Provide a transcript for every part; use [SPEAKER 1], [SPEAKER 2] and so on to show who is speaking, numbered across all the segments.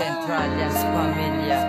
[SPEAKER 1] Centralians Pamilya.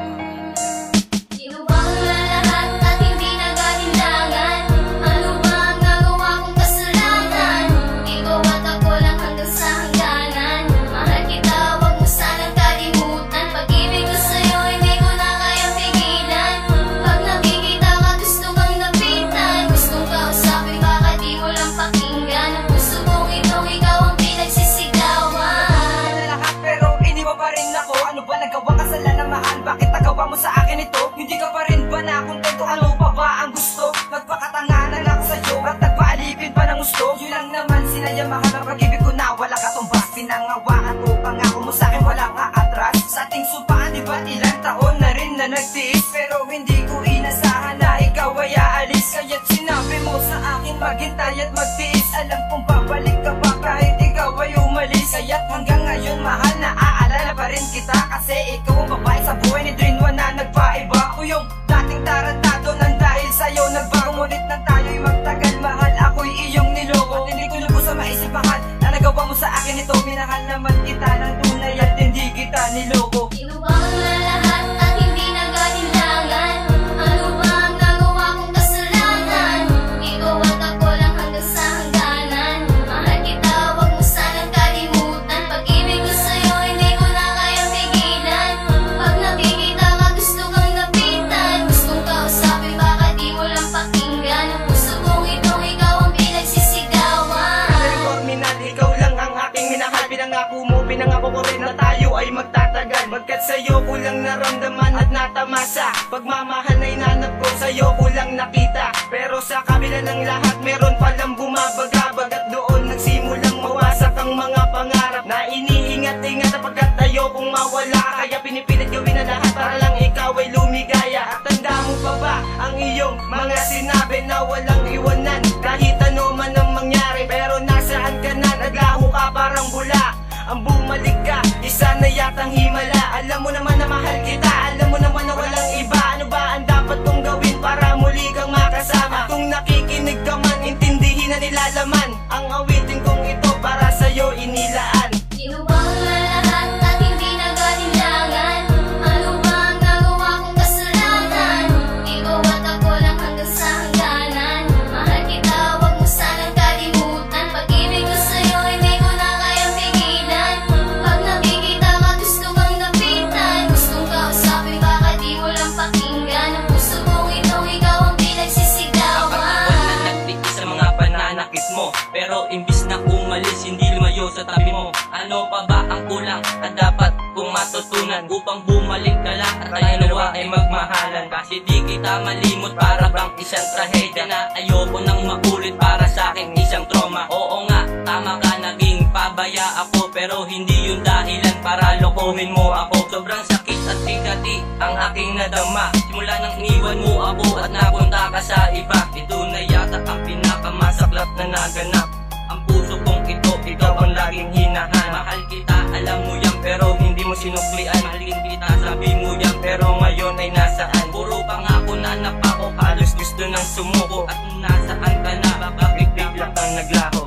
[SPEAKER 2] Inuwang na lahat at hindi na galinlangan. Ano ba ang nagawa kong kasalanan? Ikaw at ako lang hanggang sa hangganan. Mahal kita, wag mo sanang kalimutan. Pag-ibig ko sa'yo, hindi ko na kaya pigilan. Pag nakikita ka, gusto kang lapitan. Gustong kausapin, baka di mo lang pakinggan. Ang puso kong itong ikaw ang pinagsisigawan.
[SPEAKER 3] Lahat pero iniwan pa rin ako. Ano ba nagawa kasalanan, mahal? Bakit nagawa mo sa akin ito? Hindi ka pa rin ba nakontento? Ano pa ba ang gusto? Nagpakatanganan ako sa'yo at nagpaalipin pa ng gusto. Yun lang naman sinaya, mahal, ang pag-ibig ko na wala katumbas. Pinangawaan mo, pangako mo sa'kin walang aatras. Sa ating sumpaan, di ba ilang taon na rin na nagtiis? Pero hindi ko inasahan na ikaw ay aalis. Kaya't sinabi mo sa akin maghintay at magtiis. Alam kong babalik ka pa kahit ikaw ay umalis. Kaya't hanggang ngayon, mahal, naaalala pa rin kita. Kasi ikaw ang babae sa buhay ni Dream One na nagpaiba. Ako yung dating tarantado nang dahil sa'yo nagbago. Ngunit nang tayo'y magtagal, mahal, ako'y iyong niloko. At hindi ko lubos sa maisip, mahal, na nagawa mo sa akin ito. Minahal naman kita ng tunay at hindi kita niloko.
[SPEAKER 2] Inuwang na lahat at hindi na galinlangan. Ano ba ang nagawa kong kasalanan? Ikaw at ako lang hanggang sa hangganan. Mahal kita, wag mo sanang kalimutan. Pag-ibig ko sa'yo, hindi ko na kaya pigilan. Pag nakikita ka, gusto kang lapitan. Gustong kausapin, baka di mo lang pakinggan. Ang puso kong itong ikaw ang pinagsisigawan.
[SPEAKER 3] Terminal, ikaw lang ang aking minahal. Pinangako mo, pinangako ko rin na tayo ay magtatagal. Bagkat sa'yo ko lang naramdaman at natamasa. Pagmamahal na inanap ko, sa'yo ko lang nakita. Pero sa kabila ng lahat, meron palang bumabagabag. At doon nagsimulang mawasak ang mga pangarap na iniingat-ingat pagkat ayokong mawala. Kaya pinipilit gawin na lahat para lang ikaw ay lumigaya. At tanda mo pa ba ang iyong mga sinabi na walang iwanan? Kahit ano man ang mangyari, pero nasaan ka na? Naglaho ka parang bula. Ang bumalik ka, isa na yatang himala. Alam mo naman na mahal kita, alam mo naman na walang iba. Ano ba ang dapat kong gawin para muli kang makasama? Kung nakikinig ka man, intindihin na nilalaman ang awitin kong ito para sa'yo inilaan.
[SPEAKER 2] Inuwang na lahat at hindi na galinlangan. Ano ba ang nagawa kong kasalanan? Ikaw at ako lang hanggang sa hangganan. Mahal kita, wag mo sanang kalimutan. Pag-ibig ko sa'yo, hindi ko na kaya pigilan. Pag nakikita ka, gusto kang lapitan. Gustong kausapin, baka di mo lang pakinggan. Ang puso kong itong ikaw ang pinagsisigawan.
[SPEAKER 4] Kapag na nagtigis sa mga pananakit mo, pero imbis na umalis, hindi lumayo sa tabi mo. Ano pa ba ang kulang at dapat kong matutunan upang bumalik ka lang at tayo dalawa ay magmahalan? Kasi di kita malimot, para bang isang trahedya na ayoko nang makulit, para sa akin isang trauma. Oo nga, tama ka, naging pabaya ako, pero hindi yun dahilan para lokohin mo ako. Sobrang sakit at bigati ang aking nadama simula nang iniwan mo ako at napunta ka sa iba. Ito na yata ang pinakamasaklap na naganap. Ang puso kong ito, ikaw ang laging hinahan. Mahal kita, alam mo yan, pero hindi mo sinuklian. Mahalin kita, sabi mo yan, pero ngayon ay nasaan? Puro pangako na napako, halos gusto nang sumuko. At nasaan ka na, bakit bigla kang naglaho?